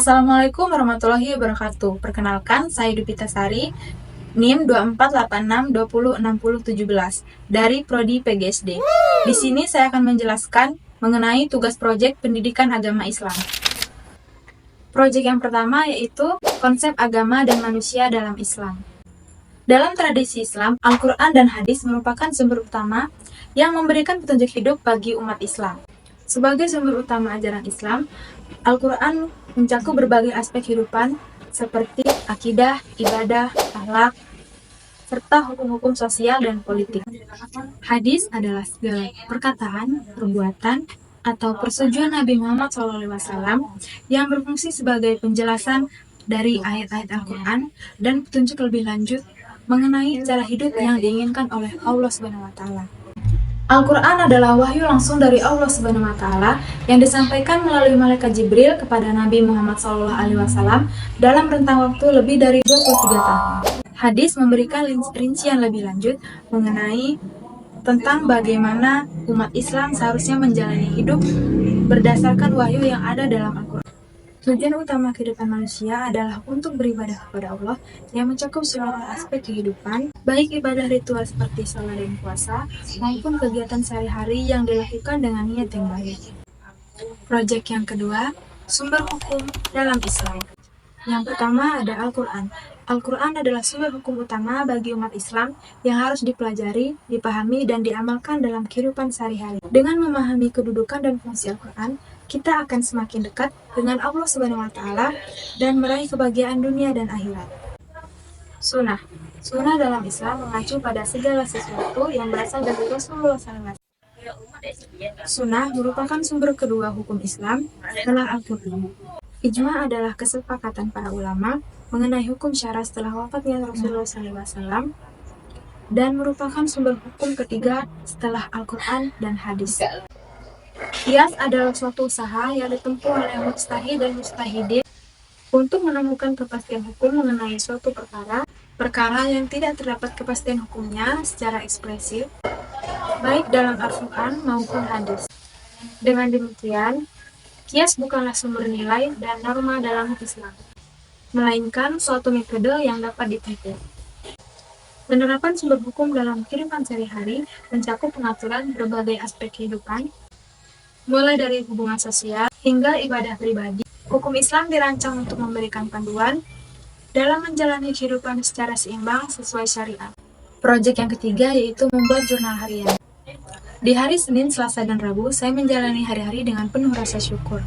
Assalamualaikum warahmatullahi wabarakatuh. Perkenalkan, saya Dupita Sari, NIM 2486206017 dari Prodi PGSD. Di sini saya akan menjelaskan mengenai tugas proyek pendidikan agama Islam. Proyek yang pertama yaitu konsep agama dan manusia dalam Islam. Dalam tradisi Islam, Al-Quran dan hadis merupakan sumber utama yang memberikan petunjuk hidup bagi umat Islam. Sebagai sumber utama ajaran Islam, Al-Quran mencakup berbagai aspek kehidupan seperti akidah, ibadah, akhlak, serta hukum-hukum sosial dan politik. Hadis adalah segala perkataan, perbuatan, atau persetujuan Nabi Muhammad SAW yang berfungsi sebagai penjelasan dari ayat-ayat Al-Quran dan petunjuk lebih lanjut mengenai cara hidup yang diinginkan oleh Allah SWT. Al-Quran adalah wahyu langsung dari Allah SWT yang disampaikan melalui malaikat Jibril kepada Nabi Muhammad SAW dalam rentang waktu lebih dari 23 tahun. Hadis memberikan rincian lebih lanjut mengenai tentang bagaimana umat Islam seharusnya menjalani hidup berdasarkan wahyu yang ada dalam Al-Quran. Tujuan utama kehidupan manusia adalah untuk beribadah kepada Allah yang mencakup seluruh aspek kehidupan, baik ibadah ritual seperti sholat dan puasa, maupun kegiatan sehari-hari yang dilakukan dengan niat yang baik. Proyek yang kedua, sumber hukum dalam Islam. Yang pertama ada Al-Quran. Al-Quran adalah sumber hukum utama bagi umat Islam yang harus dipelajari, dipahami, dan diamalkan dalam kehidupan sehari-hari. Dengan memahami kedudukan dan fungsi Al-Quran, kita akan semakin dekat dengan Allah SWT dan meraih kebahagiaan dunia dan akhirat. Sunnah. Sunnah dalam Islam mengacu pada segala sesuatu yang berasal dari Rasulullah SAW. Sunnah merupakan sumber kedua hukum Islam setelah Al-Quran. Ijma adalah kesepakatan para ulama mengenai hukum syara setelah wafatnya Rasulullah SAW dan merupakan sumber hukum ketiga setelah Al-Quran dan hadis. Qiyas adalah suatu usaha yang ditempuh oleh mujtahid dan mujtahidin untuk menemukan kepastian hukum mengenai suatu perkara yang tidak terdapat kepastian hukumnya secara eksplisit, baik dalam Al-Quran maupun hadis. Dengan demikian, qiyas bukanlah sumber nilai dan norma dalam Islam, melainkan suatu metode yang dapat ditempuh. Penerapan sumber hukum dalam kehidupan sehari-hari mencakup pengaturan berbagai aspek kehidupan, mulai dari hubungan sosial hingga ibadah pribadi. Hukum Islam dirancang untuk memberikan panduan dalam menjalani kehidupan secara seimbang sesuai syariat. Proyek yang ketiga yaitu membuat jurnal harian. Di hari Senin, Selasa, dan Rabu, saya menjalani hari-hari dengan penuh rasa syukur.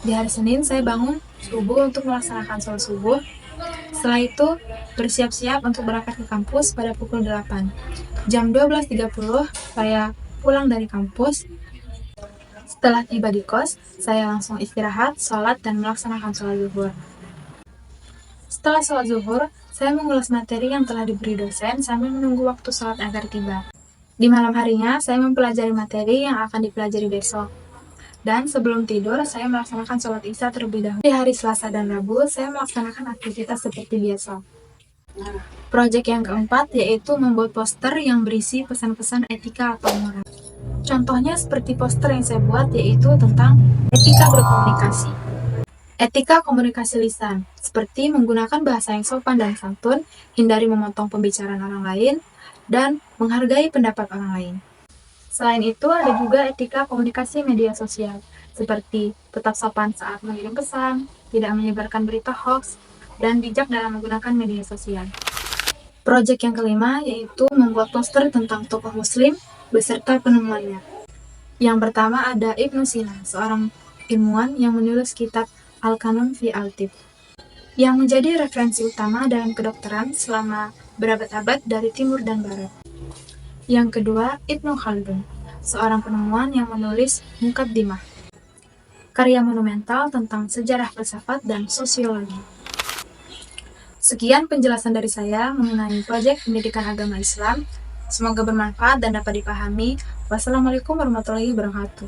Di hari Senin, saya bangun subuh untuk melaksanakan sholat subuh. Setelah itu, bersiap-siap untuk berangkat ke kampus pada pukul 8. Jam 12.30, saya pulang dari kampus. Setelah tiba di kos, saya langsung istirahat, sholat, dan melaksanakan sholat zuhur. Setelah sholat zuhur, saya mengulas materi yang telah diberi dosen sambil menunggu waktu sholat agar tiba. Di malam harinya, saya mempelajari materi yang akan dipelajari besok. Dan sebelum tidur, saya melaksanakan sholat isya terlebih dahulu. Di hari Selasa dan Rabu, saya melaksanakan aktivitas seperti biasa. Proyek yang keempat yaitu membuat poster yang berisi pesan-pesan etika atau moral. Contohnya seperti poster yang saya buat yaitu tentang etika berkomunikasi. Etika komunikasi lisan, seperti menggunakan bahasa yang sopan dan santun, hindari memotong pembicaraan orang lain, dan menghargai pendapat orang lain. Selain itu, ada juga etika komunikasi media sosial, seperti tetap sopan saat mengirim pesan, tidak menyebarkan berita hoax, dan bijak dalam menggunakan media sosial. Proyek yang kelima yaitu membuat poster tentang tokoh muslim beserta penemuannya. Yang pertama ada Ibnu Sina, seorang ilmuwan yang menulis kitab Al-Kanun fi Al-Tib, yang menjadi referensi utama dalam kedokteran selama berabad-abad dari timur dan barat. Yang kedua, Ibnu Khaldun, seorang penemuan yang menulis Muqaddimah, karya monumental tentang sejarah filsafat dan sosiologi. Sekian penjelasan dari saya mengenai proyek pendidikan agama Islam. Semoga bermanfaat dan dapat dipahami. Wassalamualaikum warahmatullahi wabarakatuh.